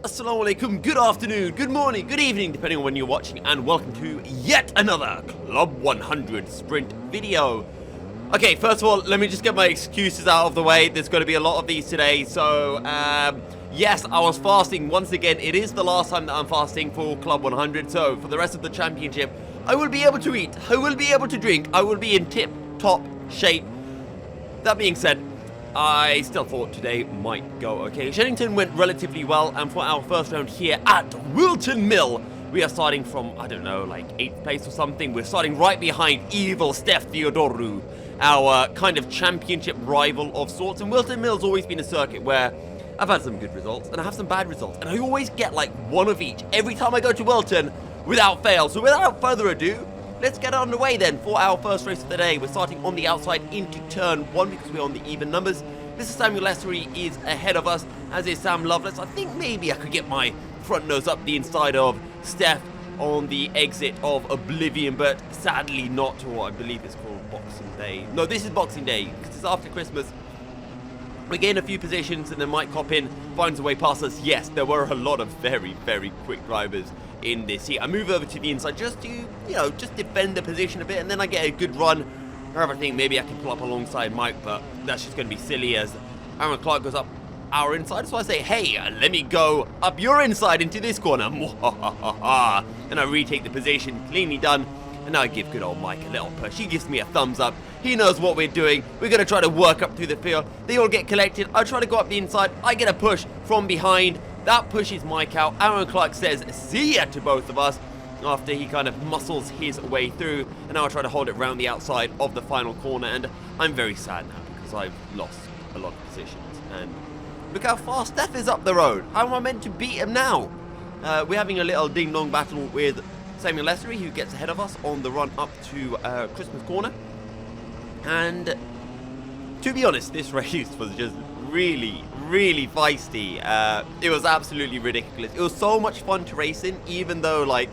Assalamu alaikum, good afternoon, good morning, good evening, depending on when you're watching, and welcome to yet another Club 100 sprint video. Okay, first of all, let me just get my excuses out of the way. There's going to be a lot of these today, so, yes, I was fasting once again. It is the last time that I'm fasting for Club 100, so for the rest of the championship, I will be able to eat, I will be able to drink, I will be in tip-top shape. That being said, I still thought today might go okay. Shennington went relatively well, and for our first round here at Whilton Mill, we are starting from, I don't know, like 8th place or something. We're starting right behind evil Steph Theodoru, our kind of championship rival of sorts. And Whilton Mill's always been a circuit where I've had some good results, and I have some bad results, and I always get like one of each every time I go to Whilton without fail. So without further ado, let's get underway then for our first race of the day. We're starting on the outside into turn 1 because we're on the even numbers. Mr. Samuel Lessery is ahead of us, as is Sam Lovelace. I think maybe I could get my front nose up the inside of Steph on the exit of Oblivion, but sadly not to what I believe is called Boxing Day. No, this is Boxing Day because it's after Christmas. We gain a few positions and then Mike Coppin finds a way past us. Yes, there were a lot of very, very quick drivers in this heat. I move over to the inside just to, just defend the position a bit, and then I get a good run. However, I think maybe I can pull up alongside Mike, but that's just going to be silly as Aaron Clark goes up our inside. So I say, hey, let me go up your inside into this corner. And I retake the position, cleanly done. And now I give good old Mike a little push. He gives me a thumbs up. He knows what we're doing. We're going to try to work up through the field. They all get collected. I try to go up the inside. I get a push from behind. That pushes Mike out. Aaron Clark says, see ya to both of us after he kind of muscles his way through. And now I try to hold it round the outside of the final corner. And I'm very sad now because I've lost a lot of positions. And look how fast Steph is up the road. How am I meant to beat him now? We're having a little ding-dong battle with Samuel Lessery, who gets ahead of us on the run up to Christmas Corner. And to be honest, this race was just really, really feisty. It was absolutely ridiculous. It was so much fun to race in, even though, like,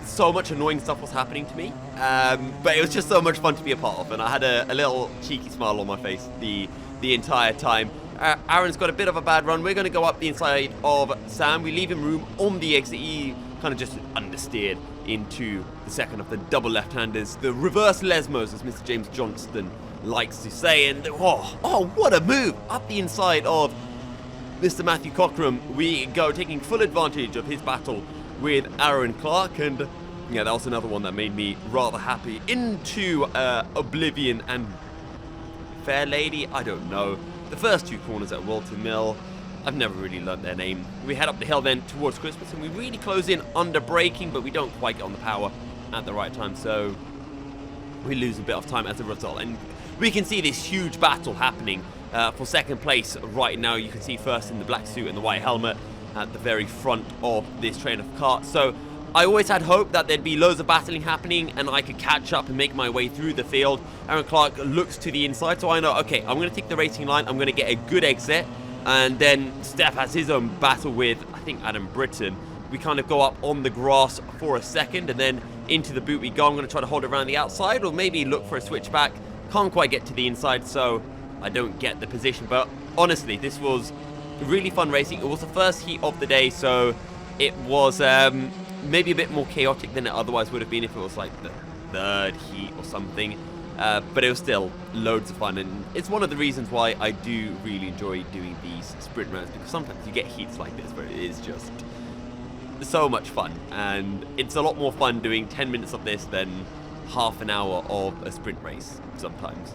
so much annoying stuff was happening to me. But it was just so much fun to be a part of, and I had a little cheeky smile on my face the entire time. Aaron's got a bit of a bad run. We're going to go up the inside of Sam. We leave him room on the exit. He kind of just understeered into the second of the double left-handers. The reverse Lesmos, as Mr. James Johnston likes to say. And oh, what a move! Up the inside of Mr. Matthew Cockram, we go, taking full advantage of his battle with Aaron Clark. And yeah, that was another one that made me rather happy. Into Oblivion and Fair Lady, I don't know. The first two corners at Whilton Mill, I've never really learnt their name. We head up the hill then towards Christmas, and we really close in under braking, but we don't quite get on the power at the right time, so we lose a bit of time as a result. And we can see this huge battle happening for second place right now. You can see first in the black suit and the white helmet at the very front of this train of carts. So I always had hope that there'd be loads of battling happening and I could catch up and make my way through the field. Aaron Clark looks to the inside, so I know, okay, I'm going to take the racing line, I'm going to get a good exit, and then Steph has his own battle with, I think, Adam Britton. We kind of go up on the grass for a second, and then into the boot we go. I'm going to try to hold it around the outside, or maybe look for a switchback. Can't quite get to the inside, so I don't get the position. But honestly, this was really fun racing. It was the first heat of the day, so it was maybe a bit more chaotic than it otherwise would have been if it was like the third heat or something. But it was still loads of fun, and it's one of the reasons why I do really enjoy doing these sprint rounds, because sometimes you get heats like this where it is just so much fun, and it's a lot more fun doing 10 minutes of this than half an hour of a sprint race sometimes.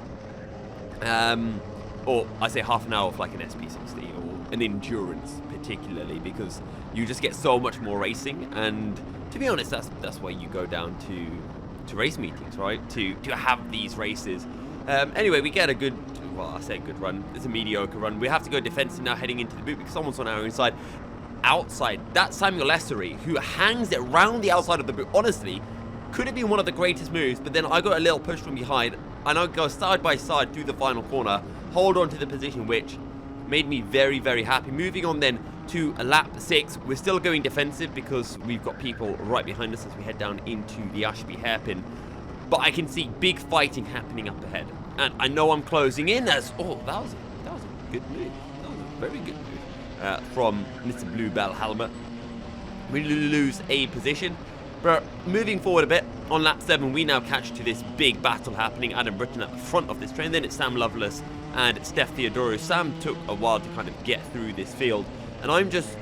Or I say half an hour of like an SP60 or an endurance particularly, because you just get so much more racing. And to be honest, that's why you go down to race meetings, right? To have these races. Anyway, we get a good, well, I say a good run. It's a mediocre run. We have to go defensive now heading into the boot because someone's on our inside. Outside, that's Samuel Lessery, who hangs it round the outside of the boot. Honestly, could have been one of the greatest moves, but then I got a little push from behind, and I go side by side through the final corner, hold on to the position, which made me very, very happy. Moving on then to lap 6. We're still going defensive because we've got people right behind us as we head down into the Ashby hairpin. But I can see big fighting happening up ahead. And I know I'm closing in as... Oh, that was a good move. That was a very good move. from Mr. Bluebell helmet. We lose a position. But moving forward a bit, on lap 7, we now catch to this big battle happening. Adam Britton at the front of this train. Then it's Sam Lovelace and Steph Theodorou. Sam took a while to kind of get through this field. And I'm just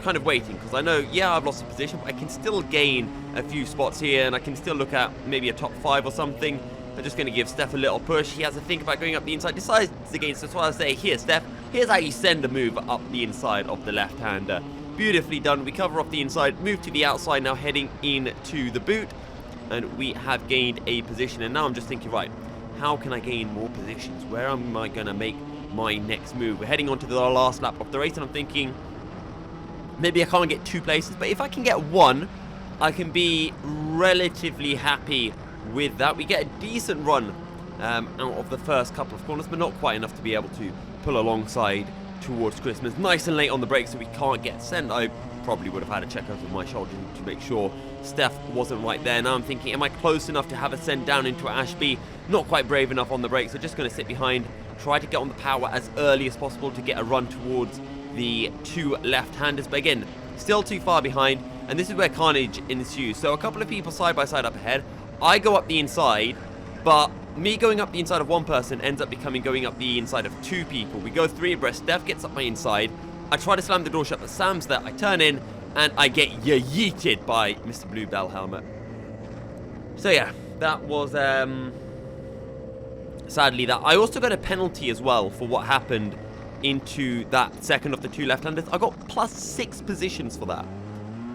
kind of waiting, because I know, yeah, I've lost a position, but I can still gain a few spots here, and I can still look at maybe a top 5 or something. I'm just going to give Steph a little push. He has to think about going up the inside, decides against this. So I say, here, Steph, here's how you send a move up the inside of the left-hander. Beautifully done. We cover off the inside, move to the outside, now heading into the boot, and we have gained a position. And now I'm just thinking, right, how can I gain more positions? Where am I going to make my next move? We're heading on to the last lap of the race, and I'm thinking, maybe I can't get 2 places, but if I can get 1, I can be relatively happy with that. We get a decent run out of the first couple of corners, but not quite enough to be able to pull alongside towards Christmas. Nice and late on the brakes, so we can't get sent. I probably would have had a check over my shoulder to make sure Steph wasn't right there. Now I'm thinking, am I close enough to have a send down into Ashby? Not quite brave enough on the brakes, so just going to sit behind, try to get on the power as early as possible to get a run towards the 2 left-handers, but again, still too far behind, and this is where carnage ensues. So a couple of people side by side up ahead. I go up the inside, but me going up the inside of one person ends up becoming going up the inside of 2 people. We go 3 abreast. Steph gets up my inside. I try to slam the door shut, but Sam's there. I turn in, and I get yeeted by Mr. Bluebell helmet. So yeah, that was sadly that. I also got a penalty as well for what happened into that second of the 2 left-handers. I got +6 positions for that.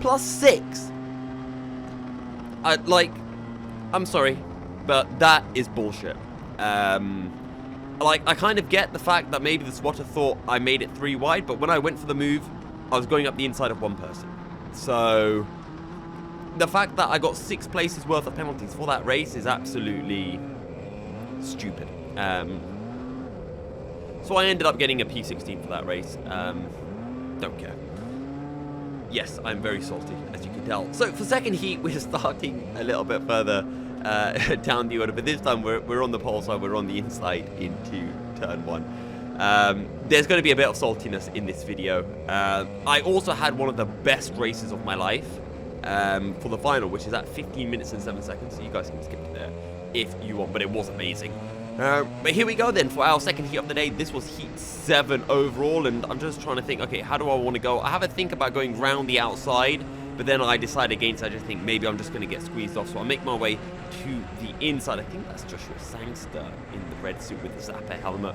+6! I'm sorry, but that is bullshit. I kind of get the fact that maybe the spotter thought I made it 3 wide, but when I went for the move, I was going up the inside of 1 person. So the fact that I got 6 places worth of penalties for that race is absolutely stupid. So I ended up getting a P16 for that race. Don't care. Yes, I'm very salty, as you can tell. So for second heat, we're starting a little bit further down the order, but this time we're on the pole side, we're on the inside into turn 1. There's going to be a bit of saltiness in this video. I also had one of the best races of my life for the final, which is at 15 minutes and 7 seconds, so you guys can skip to there if you want, but it was amazing. But here we go then for our second heat of the day. This was heat 7 overall, and I'm just trying to think, okay, how do I want to go? I have a think about going round the outside, but then I decide against it. I just think maybe I'm just going to get squeezed off, so I make my way to the inside. I think that's Joshua Sangster in the red suit with the Zappa helmet.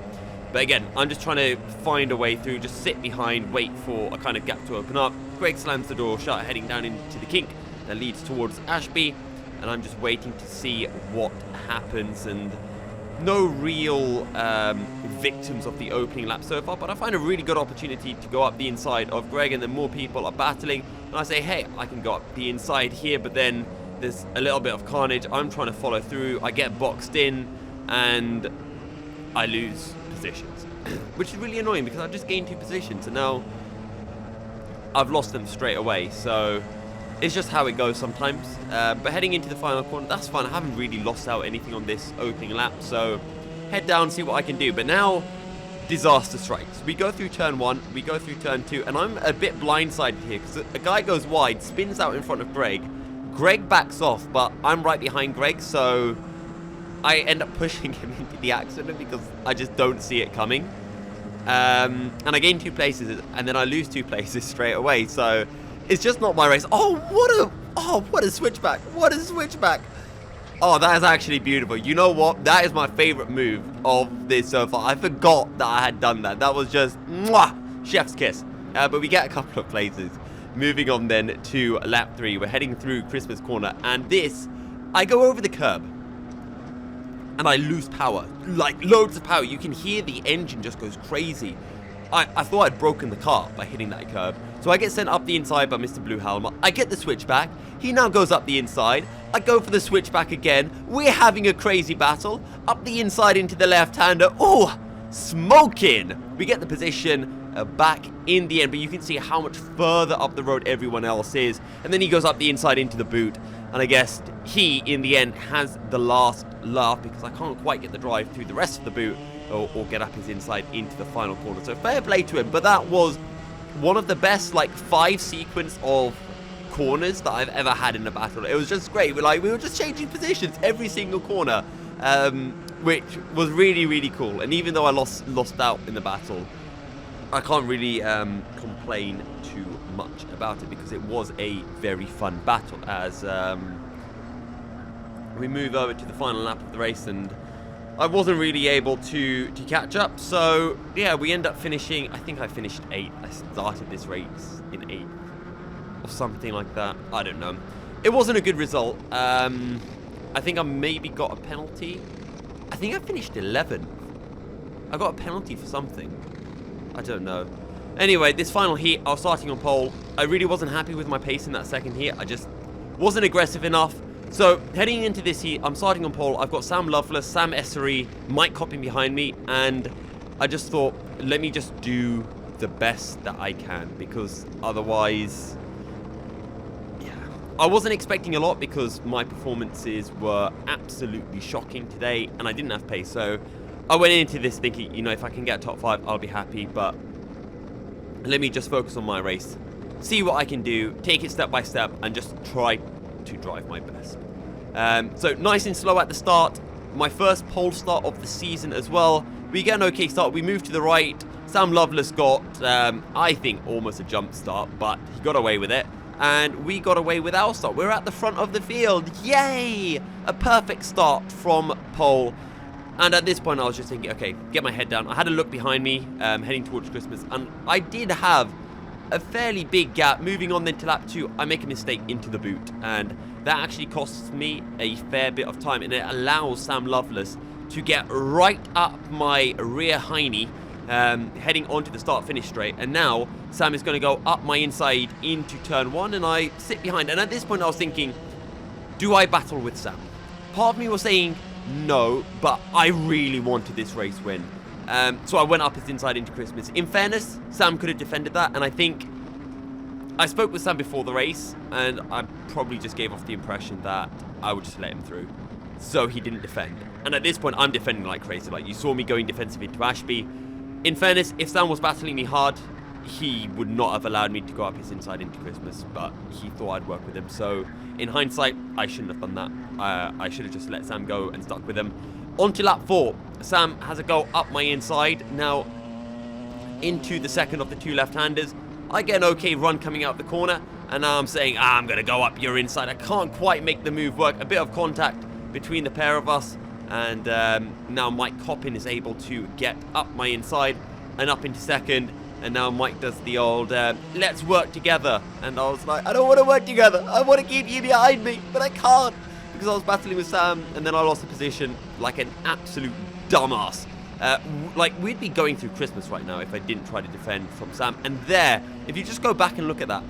But again, I'm just trying to find a way through, just sit behind, wait for a kind of gap to open up. Greg slams the door shut, heading down into the kink that leads towards Ashby, and I'm just waiting to see what happens. And no real victims of the opening lap so far, but I find a really good opportunity to go up the inside of Greg, and then more people are battling, and I say, hey, I can go up the inside here, but then there's a little bit of carnage. I'm trying to follow through. I get boxed in, and I lose positions, which is really annoying because I've just gained 2 positions, and now I've lost them straight away. So it's just how it goes sometimes. But heading into the final corner, that's fine. I haven't really lost out anything on this opening lap, so head down, see what I can do. But now, disaster strikes. We go through turn 1, we go through turn 2, and I'm a bit blindsided here because a guy goes wide, spins out in front of Greg. Greg backs off, but I'm right behind Greg, so I end up pushing him into the accident because I just don't see it coming. And I gain 2 places, and then I lose 2 places straight away, so it's just not my race. Oh, what a switchback. What a switchback. Oh, that is actually beautiful. You know what? That is my favorite move of this so far. I forgot that I had done that. That was just mwah, chef's kiss. But we get a couple of places. Moving on then to lap 3. We're heading through Christmas Corner, and this, I go over the curb and I lose power, like loads of power. You can hear the engine just goes crazy. I thought I'd broken the car by hitting that curb. So I get sent up the inside by Mr. Blue Helmet. I get the switchback. He now goes up the inside. I go for the switchback again. We're having a crazy battle. Up the inside into the left-hander. Oh, smoking. We get the position back in the end, but you can see how much further up the road everyone else is. And then he goes up the inside into the boot. And I guess he, in the end, has the last laugh because I can't quite get the drive through the rest of the boot or get up his inside into the final corner. So fair play to him, but that was one of the best, like, 5 sequence of corners that I've ever had in a battle. It was just great. We were just changing positions every single corner, which was really, really cool. And even though I lost out in the battle, I can't really complain too much about it, because it was a very fun battle. As we move over to the final lap of the race, and I wasn't really able to catch up. So yeah, we end up finishing, I think I finished 8th. I started this race in 8th or something like that. I don't know. It wasn't a good result. I think I maybe got a penalty. I think I finished 11th. I got a penalty for something. I don't know. Anyway, this final heat, I was starting on pole. I really wasn't happy with my pace in that second heat. I just wasn't aggressive enough. So, heading into this heat, I'm starting on pole. I've got Sam Loveless, Sam Essery, Mike Copping behind me. And I just thought, let me just do the best that I can. Because otherwise, yeah. I wasn't expecting a lot, because my performances were absolutely shocking today. And I didn't have pace. So, I went into this thinking, you know, if I can get top 5, I'll be happy. But let me just focus on my race, see what I can do, take it step by step, and just try to drive my best. So nice and slow at the start. My first pole start of the season as well. We get an okay start. We move to the right. Sam Loveless got, I think, almost a jump start, but he got away with it. And we got away with our start. We're at the front of the field. Yay! A perfect start from pole. And at this point, I was just thinking, okay, get my head down. I had a look behind me, heading towards Christmas, and I did have a fairly big gap. Moving on then to lap 2, I make a mistake into the boot, and that actually costs me a fair bit of time, and it allows Sam Loveless to get right up my rear hiney, heading onto the start-finish straight. And now Sam is going to go up my inside into turn 1, and I sit behind. And at this point, I was thinking, do I battle with Sam? Part of me was saying no, but I really wanted this race win. So I went up his inside into Christmas. In fairness, Sam could have defended that, and I think I spoke with Sam before the race, and I probably just gave off the impression that I would just let him through. So he didn't defend. And at this point, I'm defending like crazy. Like, you saw me going defensive into Ashby. In fairness, if Sam was battling me hard, he would not have allowed me to go up his inside into Christmas, but he thought I'd work with him. So in hindsight, I shouldn't have done that. I should have just let Sam go and stuck with him. On to lap 4. Sam has a go up my inside. Now, into the second of the 2 left-handers. I get an okay run coming out the corner, and now I'm saying, I'm going to go up your inside. I can't quite make the move work. A bit of contact between the pair of us, and now Mike Coppin is able to get up my inside and up into second. And now Mike does the old, let's work together. And I was like, I don't want to work together. I want to keep you behind me, but I can't. Because I was battling with Sam, and then I lost the position like an absolute dumbass. Like, we'd be going through Christmas right now if I didn't try to defend from Sam. And there, if you just go back and look at that,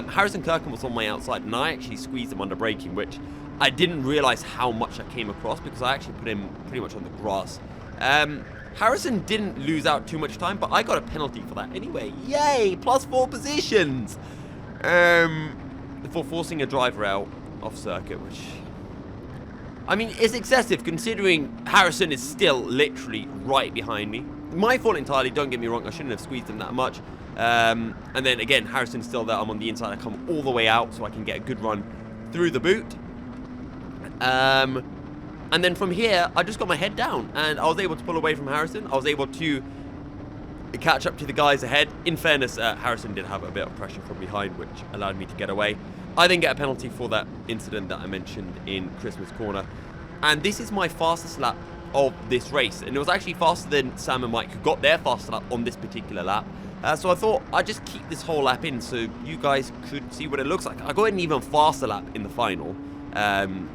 Harrison Kirkham was on my outside, and I actually squeezed him under braking, which I didn't realize how much I came across, because I actually put him pretty much on the grass. Harrison didn't lose out too much time, but I got a penalty for that anyway. Yay! +4 positions! For forcing a driver out off circuit, which, I mean, it's excessive considering Harrison is still literally right behind me. My fault entirely, don't get me wrong, I shouldn't have squeezed him that much. And then again, Harrison's still there, I'm on the inside, I come all the way out so I can get a good run through the boot. And then from here, I just got my head down, and I was able to pull away from Harrison. I was able to catch up to the guys ahead. In fairness, Harrison did have a bit of pressure from behind, which allowed me to get away. I then get a penalty for that incident that I mentioned in Christmas Corner. And this is my fastest lap of this race. And it was actually faster than Sam and Mike, who got their fastest lap on this particular lap. So I thought I'd just keep this whole lap in so you guys could see what it looks like. I got an even faster lap in the final.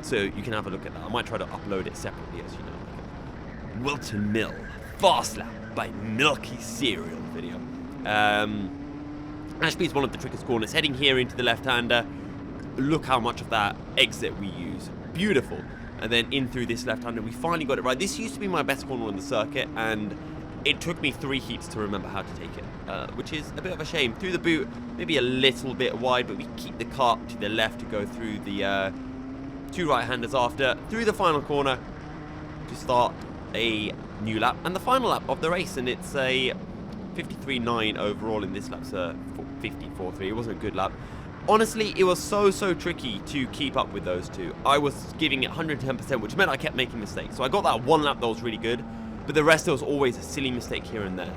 So you can have a look at that. I might try to upload it separately, as you know. Whilton Mill, fast lap by Milky Cereal video. Ashby's one of the trickiest corners. Heading here into the left-hander. Look how much of that exit we use. Beautiful. And then in through this left-hander. We finally got it right. This used to be my best corner on the circuit, and it took me 3 heats to remember how to take it, which is a bit of a shame. Through the boot, maybe a little bit wide, but we keep the car to the left to go through the 2 right-handers after, through the final corner to start a new lap and the final lap of the race. And it's a 53.9 overall in this lap, so 54.3. It wasn't a good lap. Honestly, it was so tricky to keep up with those two. I was giving it 110%, which meant I kept making mistakes. So I got that one lap that was really good, but the rest there was always a silly mistake here and there.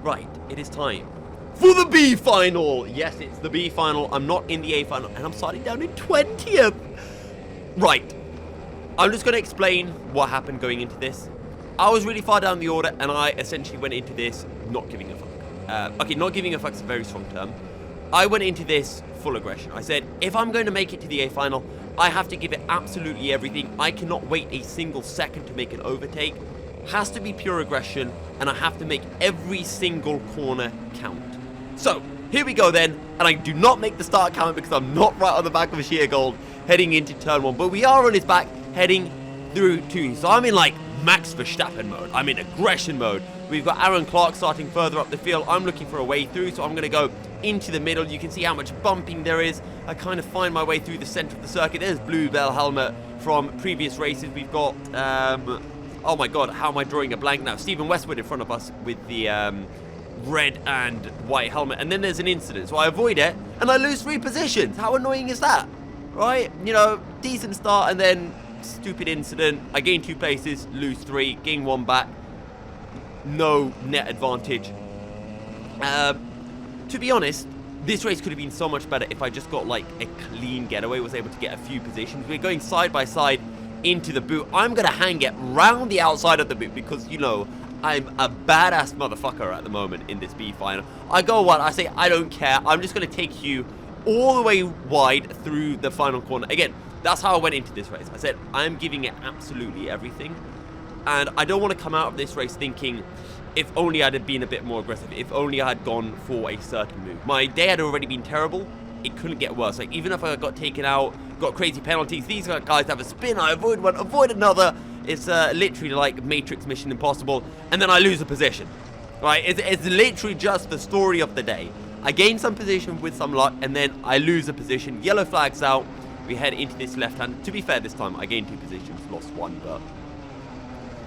Right, it is time for the B final. Yes, it's the B final. I'm not in the A final, and I'm starting down in 20th. Right, I'm just going to explain what happened going into this. I was really far down the order, and I essentially went into this not giving a fuck. Okay, not giving a fuck is a very strong term. I went into this full aggression. I said, if I'm going to make it to the A final, I have to give it absolutely everything. I cannot wait a single second to make an overtake. Has to be pure aggression, and I have to make every single corner count. So, here we go then, and I do not make the start count because I'm not right on the back of Sheer Gold heading into turn 1, but we are on his back heading through 2. So I'm in like Max Verstappen mode. I'm in aggression mode. We've got Aaron Clark starting further up the field. I'm looking for a way through, so I'm going to go into the middle. You can see how much bumping there is. I kind of find my way through the center of the circuit. There's Blue Bell helmet from previous races. We've got, oh my god, how am I drawing a blank now? Stephen Westwood in front of us with the red and white helmet. And then there's an incident, so I avoid it, and I lose 3 positions. How annoying is that? Right? You know, decent start, and then stupid incident. I gain 2 places, lose 3, gain 1 back. No net advantage. To be honest, this race could have been so much better if I just got like a clean getaway, was able to get a few positions. We're going side by side into the boot. I'm going to hang it round the outside of the boot because, you know, I'm a badass motherfucker at the moment in this B final. I go what? I say I don't care. I'm just going to take you all the way wide through the final corner. Again, that's how I went into this race. I said I'm giving it absolutely everything. And I don't want to come out of this race thinking, if only I'd have been a bit more aggressive, if only I had gone for a certain move. My day had already been terrible. It couldn't get worse. Like, even if I got taken out, got crazy penalties, these guys have a spin, I avoid one, avoid another. It's literally like Matrix Mission Impossible, and then I lose a position. Right? It's literally just the story of the day. I gain some position with some luck, and then I lose a position. Yellow flag's out. We head into this left hand. To be fair, this time I gained 2 positions, lost 1, but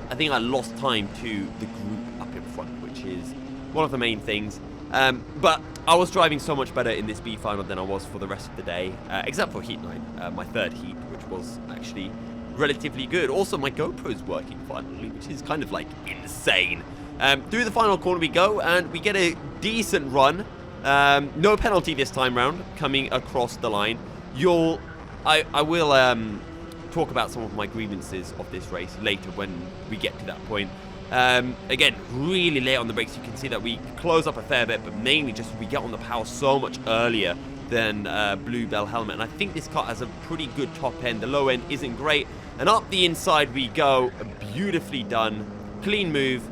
I think I lost time to the group up in front, which is one of the main things. But I was driving so much better in this B final than I was for the rest of the day, except for Heat 9, my 3rd heat, which was actually relatively good. Also, my GoPro's working finally, which is kind of like insane. Through the final corner we go, and we get a decent run. No penalty this time round, coming across the line. I will talk about some of my grievances of this race later when we get to that point. Again, really late on the brakes. You can see that we close up a fair bit, but mainly just we get on the power so much earlier than Blue Bell helmet. And I think this car has a pretty good top end. The low end isn't great. And up the inside we go. Beautifully done. Clean move.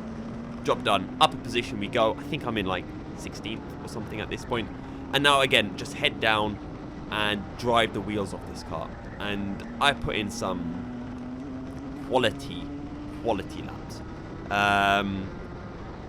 Job done. Upper position we go. I think I'm in like 16th or something at this point. And now again, just head down and drive the wheels off this car. And I put in some quality laps.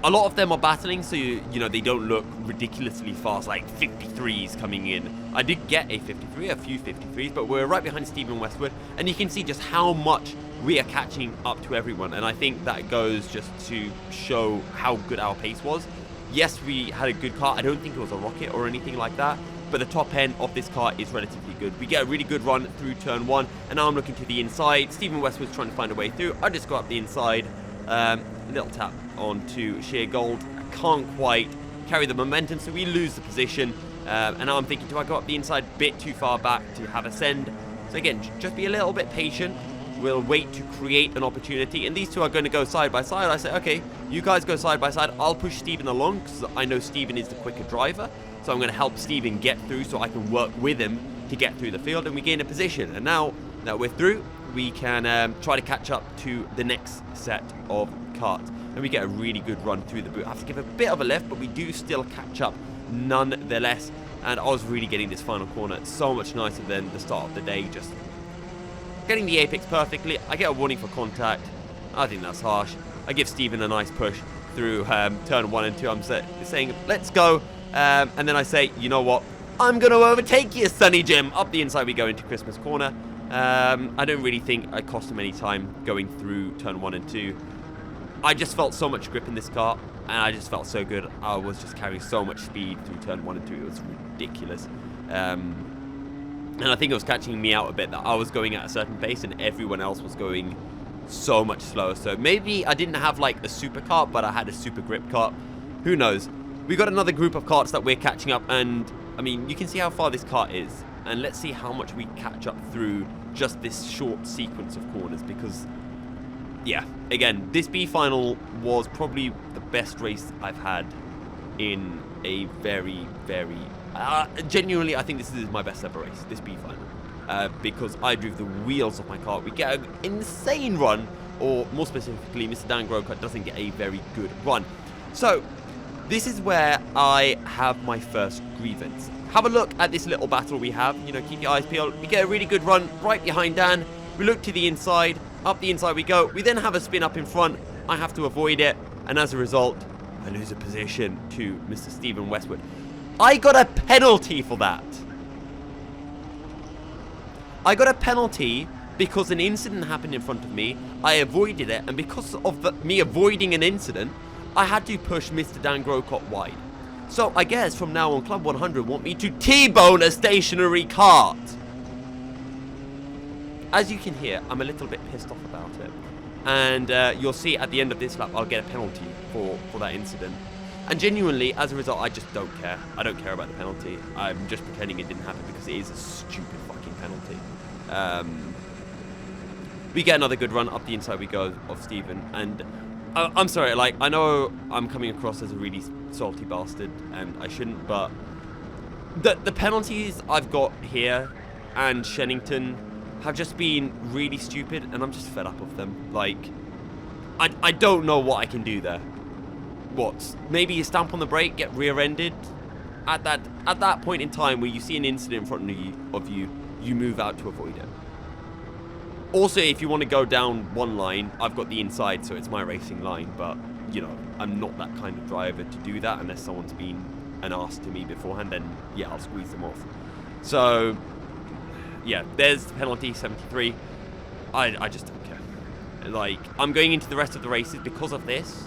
A lot of them are battling, so you know they don't look ridiculously fast, like 53s coming in. I did get a 53, a few 53s, but we're right behind Stephen Westwood, and you can see just how much we are catching up to everyone. And I think that goes just to show how good our pace was. Yes, we had a good car. I don't think it was a rocket or anything like that, but the top end of this car is relatively good. We get a really good run through turn 1, and now I'm looking to the inside. Stephen Westwood's trying to find a way through. I just go up the inside. Little tap onto Sheer Gold. I can't quite carry the momentum, so we lose the position. And now I'm thinking, do I go up the inside a bit too far back to have a send? So again, just be a little bit patient. We'll wait to create an opportunity, and these two are going to go side by side. I say, okay, you guys go side by side. I'll push Stephen along because I know Stephen is the quicker driver. So I'm going to help Stephen get through so I can work with him to get through the field, and we gain a position. And now that we're through, we can try to catch up to the next set of carts. And we get a really good run through the boot. I have to give a bit of a lift, but we do still catch up nonetheless. And I was really getting this final corner so much nicer than the start of the day. Just getting the apex perfectly. I get a warning for contact. I think that's harsh. I give Stephen a nice push through turn 1 and 2. I'm saying, let's go. And then I say, you know what? I'm going to overtake you, Sonny Jim. Up the inside we go into Christmas corner. I don't really think I cost him any time going through turn 1 and 2. I just felt so much grip in this car, and I just felt so good. I was just carrying so much speed through turn 1 and 2. It was ridiculous. And I think it was catching me out a bit that I was going at a certain pace and everyone else was going so much slower. So maybe I didn't have like a super kart, but I had a super grip kart. Who knows? We got another group of karts that we're catching up, and I mean, you can see how far this kart is, and let's see how much we catch up through just this short sequence of corners, because yeah, again, this B final was probably the best race I've had in a very, very genuinely, I think this is my best ever race, this B final, because I drove the wheels off my car. We get an insane run, or more specifically, Mr. Dan Grocott doesn't get a very good run. So this is where I have my first grievance. Have a look at this little battle we have. You know, keep your eyes peeled. We get a really good run right behind Dan. We look to the inside. Up the inside we go. We then have a spin up in front. I have to avoid it. And as a result, I lose a position to Mr. Stephen Westwood. I got a penalty for that. I got a penalty because an incident happened in front of me. I avoided it. And because of me avoiding an incident, I had to push Mr. Dan Grocott wide. So I guess from now on, Club 100 want me to T-bone a stationary cart. As you can hear, I'm a little bit pissed off about it. And you'll see at the end of this lap, I'll get a penalty for that incident. And genuinely, as a result, I just don't care. I don't care about the penalty. I'm just pretending it didn't happen because it is a stupid fucking penalty. We get another good run. Up the inside we go of Stephen. And I'm sorry, like, I know I'm coming across as a really salty bastard, and I shouldn't, but the penalties I've got here and Shennington have just been really stupid, and I'm just fed up of them. Like, I don't know what I can do there. What? Maybe you stamp on the brake, get rear-ended? At that point in time where you see an incident in front of you, you move out to avoid it. Also, if you want to go down one line, I've got the inside, so it's my racing line, but, you know, I'm not that kind of driver to do that unless someone's been an arse to me beforehand, then, yeah, I'll squeeze them off. So, yeah, there's the penalty, 73. I just don't care. Like, I'm going into the rest of the races because of this.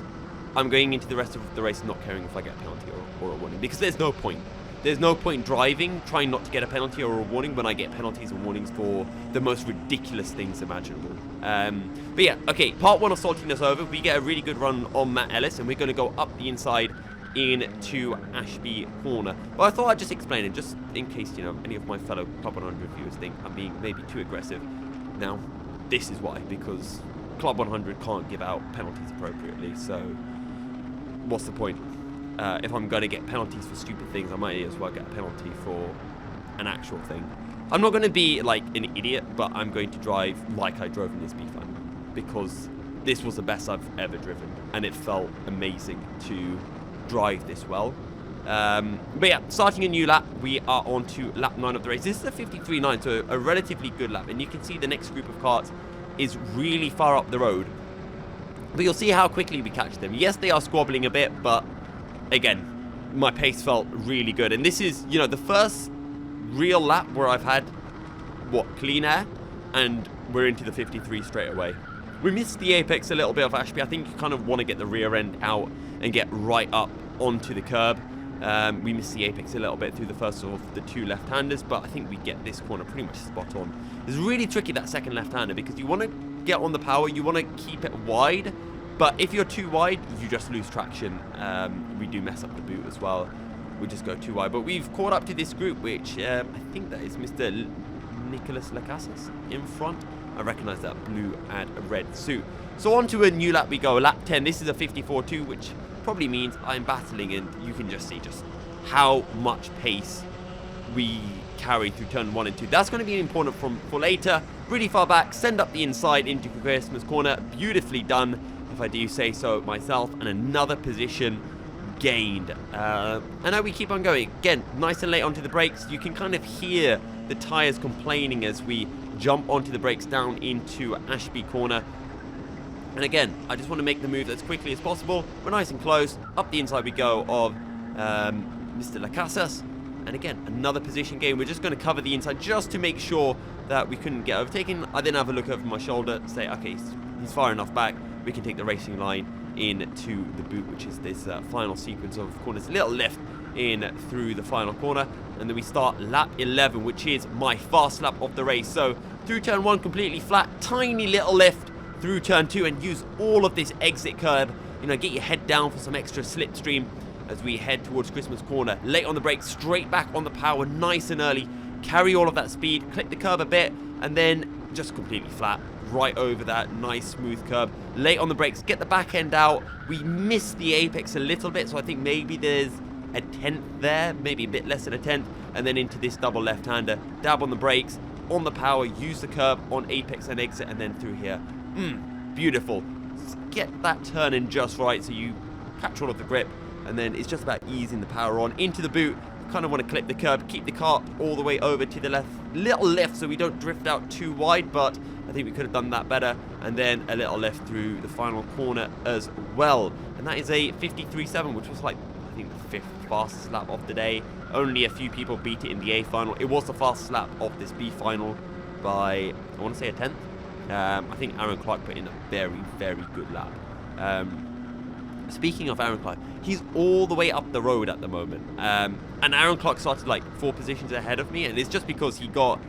I'm going into the rest of the race not caring if I get a penalty or a warning, because there's no point. There's no point driving, trying not to get a penalty or a warning when I get penalties and warnings for the most ridiculous things imaginable. But yeah, okay, part 1 of saltiness over. We get a really good run on Matt Ellis, and we're going to go up the inside into Ashby Corner. Well, I thought I'd just explain it, just in case, you know, any of my fellow Club 100 viewers think I'm being maybe too aggressive. Now, this is why, because Club 100 can't give out penalties appropriately, so what's the point? If I'm going to get penalties for stupid things, I might as well get a penalty for an actual thing. I'm not going to be like an idiot, but I'm going to drive like I drove in this B final, because this was the best I've ever driven, and it felt amazing to drive this well. But yeah, starting a new lap, we are on to lap 9 of the race. This is a 53.9, so a relatively good lap, and you can see the next group of karts is really far up the road. But you'll see how quickly we catch them. Yes, they are squabbling a bit, but again, my pace felt really good. And this is, you know, the first real lap where I've had, what, clean air? And we're into the 53 straight away. We missed the apex a little bit of Ashby. I think you kind of want to get the rear end out and get right up onto the curb. We missed the apex a little bit through the first of the 2 left-handers, but I think we get this corner pretty much spot on. It's really tricky, that second left-hander, because you want to get on the power, you want to keep it wide, but if you're too wide, you just lose traction. We do mess up the boot as well. We just go too wide. But we've caught up to this group, which I think that is Mr. Nicholas Lacasas in front. I recognise that blue and red suit. So on to a new lap we go, lap 10. This is a 54.2, which probably means I'm battling, and you can just see just how much pace we carry through turn 1 and 2. That's going to be important for later. Really far back, send up the inside into Christmas corner. Beautifully done, if I do say so myself, and another position gained. And now we keep on going. Again, nice and late onto the brakes. You can kind of hear the tyres complaining as we jump onto the brakes down into Ashby Corner. And again, I just want to make the move as quickly as possible. We're nice and close. Up the inside we go of Mr. Lacasas. And again, another position gain. We're just going to cover the inside just to make sure that we couldn't get overtaken. I then have a look over my shoulder, say, okay, he's far enough back. We can take the racing line into the boot, which is this final sequence of corners. Little lift in through the final corner, and then we start lap 11, which is my fast lap of the race. So through turn 1 completely flat, tiny little lift through turn 2, and use all of this exit curb, you know, get your head down for some extra slipstream as we head towards Christmas corner. Late on the brakes, straight back on the power, nice and early, carry all of that speed, clip the curb a bit, and then just completely flat right over that nice smooth curb. Late on the brakes, get the back end out. We missed the apex a little bit, so I think maybe there's a tenth there, maybe a bit less than a tenth, and then into this double left-hander. Dab on the brakes, on the power, use the curb on apex and exit, and then through here. Beautiful. Get that turn in just right so you catch all of the grip, and then it's just about easing the power on into the boot. Kind of want to clip the curb, keep the car all the way over to the left, little lift so we don't drift out too wide, but I think we could have done that better. And then a little lift through the final corner as well, and that is a 53.7, which was like, I think, the 5th fastest lap of the day. Only a few people beat it in the A final. It was the fastest lap of this B final by, I want to say, a tenth. I think Aaron Clark put in a very, very good lap. Speaking of Aaron Clark, he's all the way up the road at the moment. And Aaron Clark started like 4 positions ahead of me, and it's just because he got,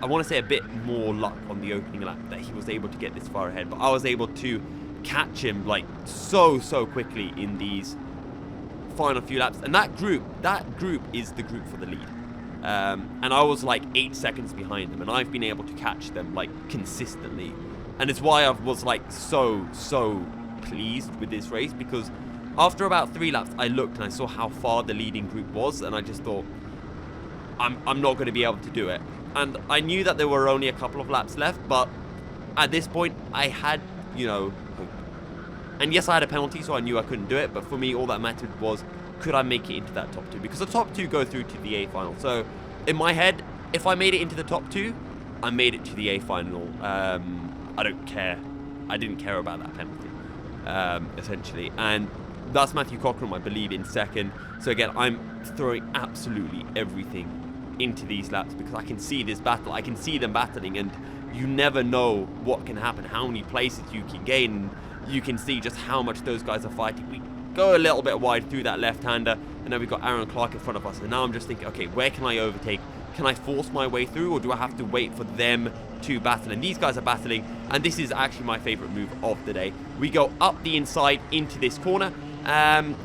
I want to say, a bit more luck on the opening lap that he was able to get this far ahead. But I was able to catch him like so quickly in these final few laps. And that group is the group for the lead. And I was like 8 seconds behind them, and I've been able to catch them like consistently. And it's why I was like so pleased with this race, because after about 3 laps I looked and I saw how far the leading group was, and I just thought, I'm not going to be able to do it. And I knew that there were only a couple of laps left, but at this point I had, you know, hope. And yes, I had a penalty, so I knew I couldn't do it, but for me all that mattered was, could I make it into that top 2? Because the top 2 go through to the A final. So in my head, if I made it into the top 2, I made it to the A final. I don't care. I didn't care about that penalty, essentially. And that's Matthew Cockram, I believe, in second. So again, I'm throwing absolutely everything into these laps because I can see this battle. I can see them battling, and you never know what can happen, how many places you can gain. You can see just how much those guys are fighting. We go a little bit wide through that left-hander, and then we've got Aaron Clark in front of us. And now I'm just thinking, okay, where can I overtake? Can I force my way through, or do I have to wait for them to battle? And these guys are battling, and this is actually my favorite move of the day. We go up the inside into this corner.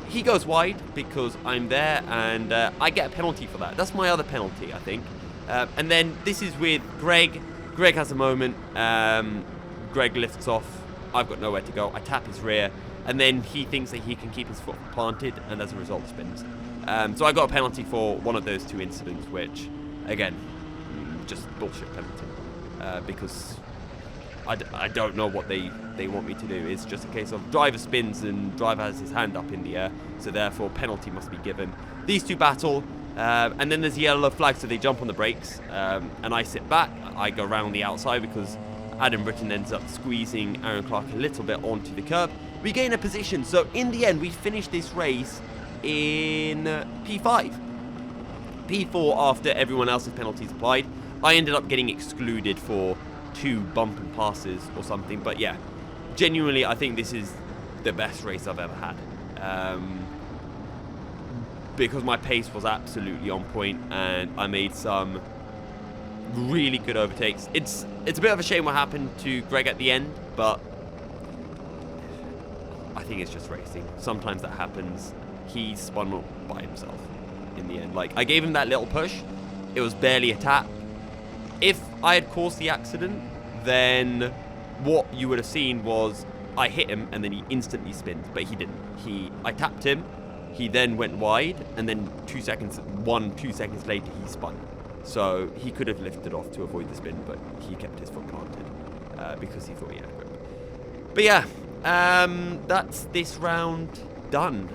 He goes wide because I'm there, and I get a penalty for that. That's my other penalty, I think. And then this is with Greg. Greg has a moment. Greg lifts off. I've got nowhere to go. I tap his rear, and then he thinks that he can keep his foot planted, and as a result spins. So I got a penalty for one of those 2 incidents, which, again, just bullshit penalty. Because I don't know what they want me to do. It's just a case of driver spins and driver has his hand up in the air, so therefore penalty must be given. These 2 battle, and then there's a yellow flag, so they jump on the brakes, and I sit back. I go around the outside because Adam Britton ends up squeezing Aaron Clark a little bit onto the curb. We gain a position, so in the end we finish this race in P5. P4 after everyone else's penalties applied. I ended up getting excluded for 2 bump and passes or something, but yeah, genuinely I think this is the best race I've ever had, because my pace was absolutely on point and I made some really good overtakes. It's a bit of a shame what happened to Greg at the end, but I think it's just racing. Sometimes that happens. He spun up by himself in the end. Like, I gave him that little push. It was barely a tap. If I had caused the accident, then what you would have seen was I hit him and then he instantly spins, but he didn't. I tapped him, he then went wide, and then 2 seconds later he spun. So he could have lifted off to avoid the spin, but he kept his foot planted because he thought he had grip. But yeah, that's this round done.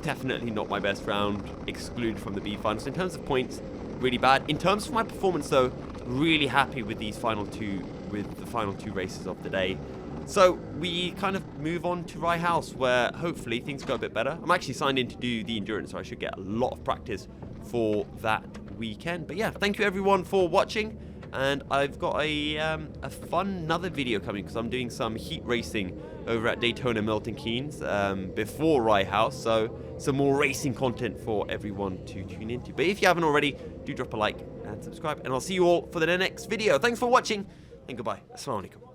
Definitely not my best round, excluded from the B finals. In terms of points, really bad. In terms of my performance though, really happy with the final two races of the day. So we kind of move on to Rye House, where hopefully things go a bit better. I'm actually signed in to do the endurance, so I should get a lot of practice for that weekend. But yeah, thank you everyone for watching. And I've got a fun another video coming because I'm doing some heat racing over at Daytona Milton Keynes before Rye House. So some more racing content for everyone to tune into. But if you haven't already, do drop a like and subscribe. And I'll see you all for the next video. Thanks for watching and goodbye. Assalamu alaikum.